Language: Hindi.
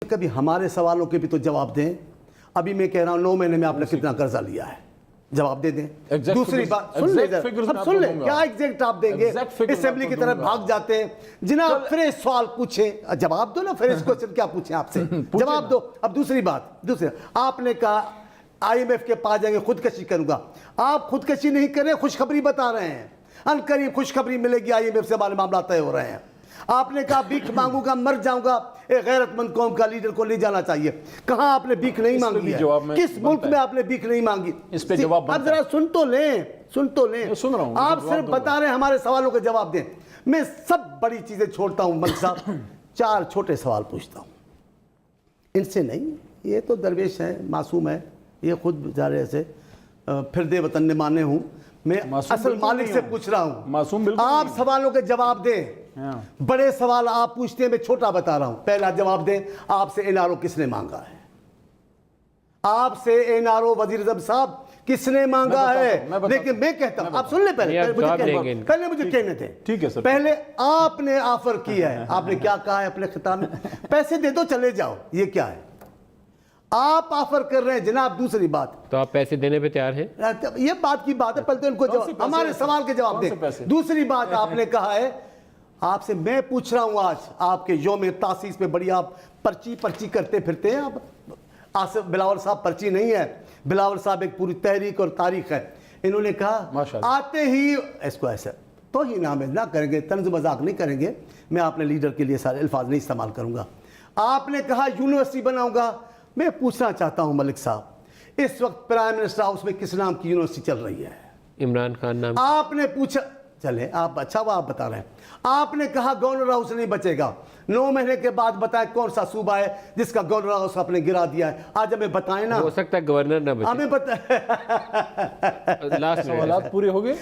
कभी हमारे सवालों के भी तो जवाब दें। अभी मैं कह रहा हूं 9 महीने में आपने कितना कर्जा लिया है, जवाब दे दें। दूसरी बात सुन ले, अब सुन ले, क्या एग्जैक्ट आप देंगे? असेंबली की तरफ भाग जाते हैं। जनाब फ्रेश सवाल पूछे, जवाब दो ना। फ्रेश क्वेश्चन क्या पूछे आपसे, जवाब दो। अब दूसरी बात, आपने कहा IMF के पास जाएंगे, खुदकशी करूंगा। आप खुदकशी नहीं कर रहे, खुशखबरी बता रहे हैं। अनकरीब खुशखबरी मिलेगी, IMF से हमारे मामला तय हो रहे हैं। आपने कहा भीख मांगूंगा, मर जाऊंगा। एक गैरतमंद कौम का लीडर को ले जाना चाहिए। कहां आपने भीख नहीं मांगी है? किस मुल्क में आपने भीख नहीं मांगी? इस पे जवाब अब जरा सुन तो लें, सुन तो लें। सुन रहा हूं, आप सिर्फ बता रहे हैं, हमारे सवालों के जवाब दें। मैं सब बड़ी चीजें छोड़ता हूं मलिक साहब, 4 छोटे सवाल पूछता हूं। इनसे नहीं, ये तो दरवेश है, मासूम है, ये खुद बेचारे से फिर दे वतन ने माने हूं। मैं असल मालिक से पूछ रहा हूं। मासूम बिल्कुल आप सवालों के जवाब दें। बड़े सवाल आप पूछते हैं, मैं छोटा बता रहा हूं। पहला जवाब दें, आपसे NRO किसने मांगा है? आपसे NRO वजीर आज़म साहब किसने मांगा है? लेकिन मैं कहता हूं, आप सुन ले, पहले मुझे कहने दें। ठीक है सर। पहले आपने ऑफर किया है, आपने क्या कहा है अपने खिताब में? पैसे दे दो, चले जाओ। ये क्या है? आप ऑफर कर रहे हैं जनाब। दूसरी बात, तो आप पैसे देने पे तैयार हैं? ये बात की बात है, पहले तो इनको जवाब, हमारे सवाल के जवाब दें। दूसरी बात, आपने कहा है, आपसे मैं पूछ रहा हूं, आज आपके योम तासीस पे बड़ी आप पर्ची करते फिरते हैं। आप आसिफ बिलावल साहब पर्ची नहीं है, बिलावल साहब एक पूरी तहरीक और तारीख है। इन्होंने कहा आते ही इसको ऐसे तो ही नाम ना करेंगे, तंज मजाक नहीं करेंगे। मैं अपने लीडर के लिए सारे अल्फाज नहीं इस्तेमाल करूंगा। आपने कहा यूनिवर्सिटी बनाऊंगा। मैं पूछना चाहता हूं मलिक साहब, इस वक्त प्राइम मिनिस्टर हाउस में किस नाम की यूनिवर्सिटी चल रही है? इमरान खान नाम। आपने पूछा, चले आप, अच्छा वो आप बता रहे हैं। आपने कहा गवर्नर हाउस नहीं बचेगा। 9 महीने के बाद बताएं कौन सा सूबा है जिसका गवर्नर हाउस आपने गिरा दिया है? आज हमें बताएं ना। हो सकता है गवर्नर ना बचे। हमें लास्ट सवाल पूरे हो गए।